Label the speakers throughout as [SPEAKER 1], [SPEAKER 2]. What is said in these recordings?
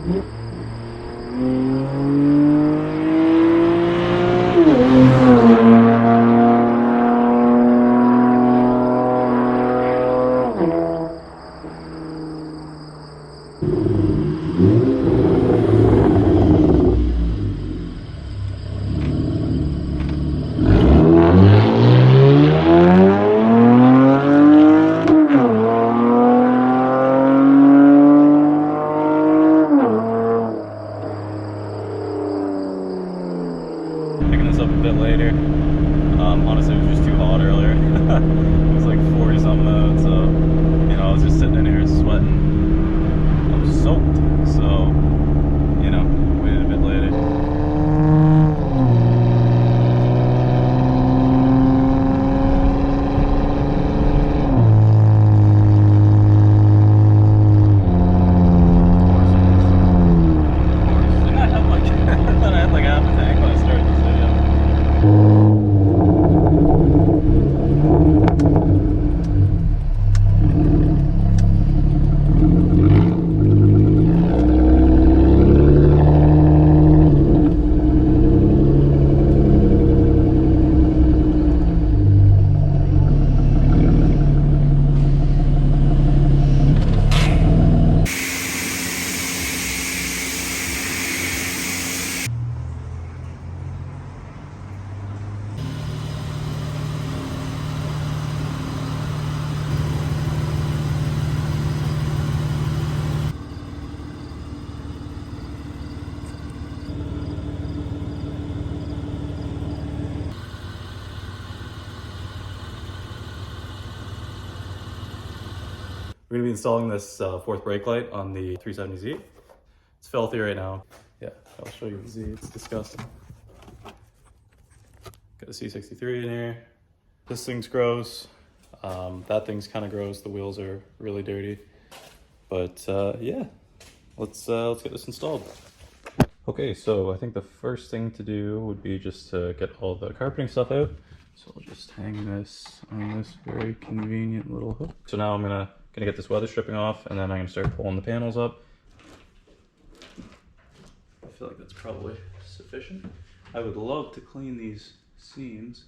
[SPEAKER 1] Picking this up a bit later. Honestly, it was just too hot earlier. It was like 40 something out, so you know, I was just sitting in here sweating. I'm soaked, so you know, waited a bit later. We're gonna be installing this fourth brake light on the 370Z. It's filthy right now. Yeah, I'll show you the Z, it's disgusting. Got a C63 in here. This thing's gross. That thing's kind of gross. The wheels are really dirty. But yeah, let's get this installed. Okay, so I think the first thing to do would be just to get all the carpeting stuff out. So I'll just hang this on this very convenient little hook. So now I'm gonna get this weather stripping off, and then I'm gonna start pulling the panels up. I feel like that's probably sufficient. I would love to clean these seams,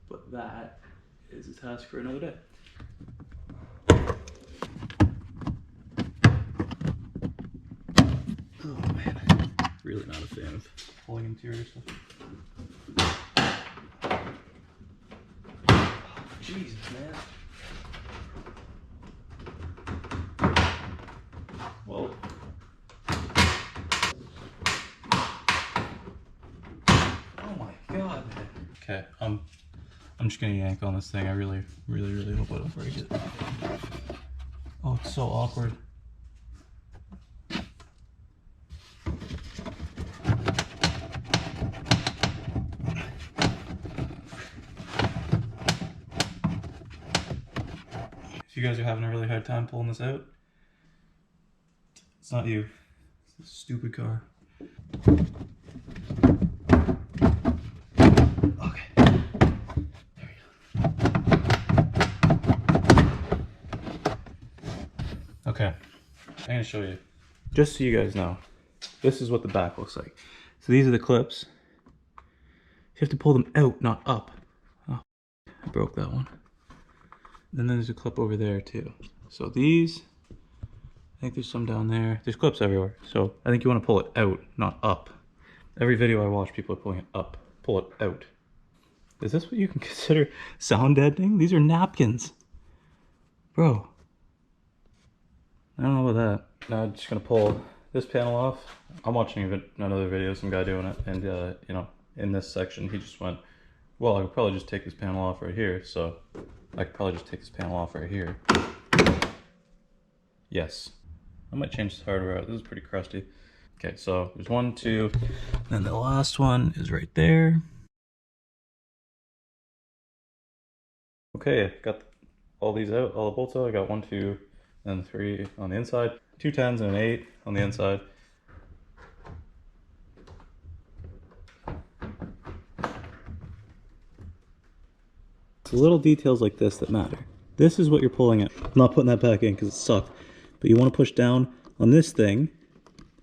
[SPEAKER 1] but that is a task for another day. Oh man, really not a fan of pulling interior stuff. Jesus, man. Well, oh my god, man. Okay, I'm just gonna yank on this thing. I really hope I don't break it. Oh, it's so awkward. If you guys are having a really hard time pulling this out, it's not you. It's this stupid car. Okay. There we go. Okay. I'm gonna show you. Just so you guys know, this is what the back looks like. So these are the clips. You have to pull them out, not up. Oh, I broke that one. Then there's a clip over there too. So these, I think there's some down there. There's clips everywhere. So I think you want to pull it out, not up. Every video I watch, people are pulling it up. Pull it out. Is this what you can consider sound deadening? These are napkins. Bro. I don't know about that. Now I'm just going to pull this panel off. I'm watching another video, some guy doing it. And, you know, in this section, he just went, well, I could probably just take this panel off right here. So I could probably just take this panel off right here. Yes. I might change this hardware out. This is pretty crusty. Okay, so there's 1, 2, and the last one is right there. Okay, I got all these out, all the bolts out. I got 1, 2, and 3 on the inside. 2 10s and an 8 on the inside. It's little details like this that matter. This is what you're pulling at. I'm not putting that back in because it sucked. But you want to push down on this thing,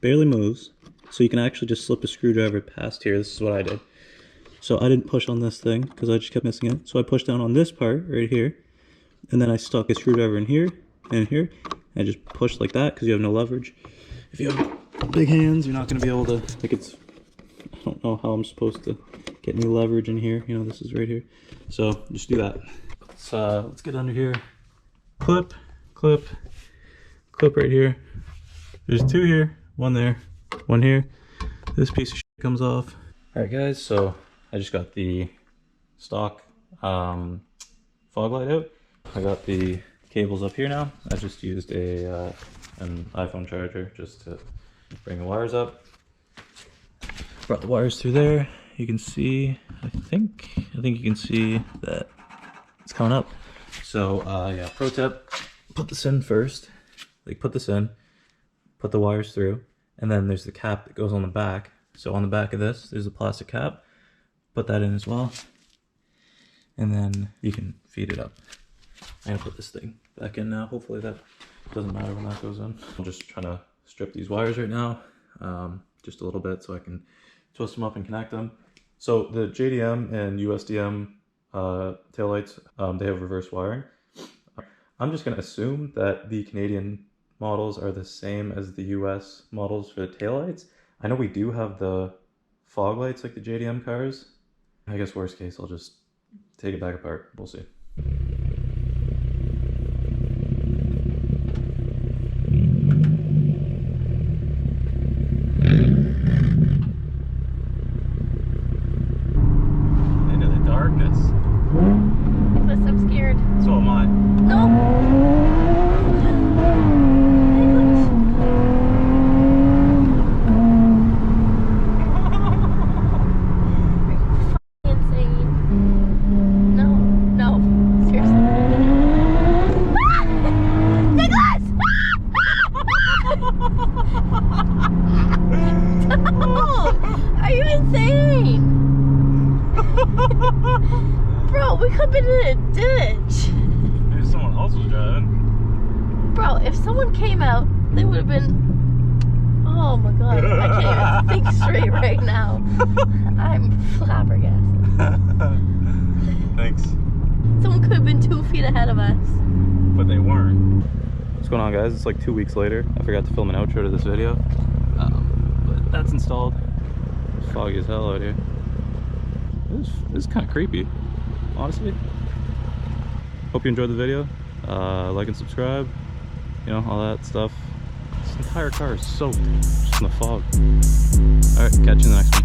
[SPEAKER 1] barely moves. So you can actually just slip a screwdriver past here. This is what I did. So I didn't push on this thing because I just kept missing it. So I pushed down on this part right here. And then I stuck a screwdriver in here and here. And I just pushed like that because you have no leverage. If you have big hands, you're not going to be able to, like it's, I don't know how I'm supposed to get any leverage in here. You know, this is right here. So just do that. Let's get under here. Clip, clip, clip right here. There's two here, one there, one here. This piece of shit comes off. All right, guys, so I just got the stock fog light out. I got the cables up here now. I just used an iPhone charger just to bring the wires up. Brought the wires through there. You can see, I think you can see that it's coming up. So yeah, pro tip, put this in first. Like put this in, put the wires through, and then there's the cap that goes on the back. So on the back of this, there's a plastic cap. Put that in as well. And then you can feed it up. I'm gonna put this thing back in now. Hopefully that doesn't matter when that goes in. I'm just trying to strip these wires right now, just a little bit so I can twist them up and connect them. So the JDM and USDM taillights, they have reverse wiring. I'm just gonna assume that the Canadian models are the same as the US models for the taillights. I know we do have the fog lights like the JDM cars. I guess worst case, I'll just take it back apart. We'll see. Into the darkness.
[SPEAKER 2] Nicholas, I'm scared.
[SPEAKER 1] So am I.
[SPEAKER 2] No! Are you insane? Bro, we could have been in a ditch.
[SPEAKER 1] Maybe someone else was driving.
[SPEAKER 2] Bro, if someone came out, they would have been... Oh my god, I can't even think straight right now. I'm flabbergasted.
[SPEAKER 1] Thanks.
[SPEAKER 2] Someone could have been 2 feet ahead of us.
[SPEAKER 1] But they weren't. What's going on, guys? It's like 2 weeks later. I forgot to film an outro to this video. But that's installed. It's foggy as hell out here. This is kind of creepy, honestly. Hope you enjoyed the video. Like and subscribe. You know, all that stuff. This entire car is soaked just in the fog. Alright, catch you in the next one.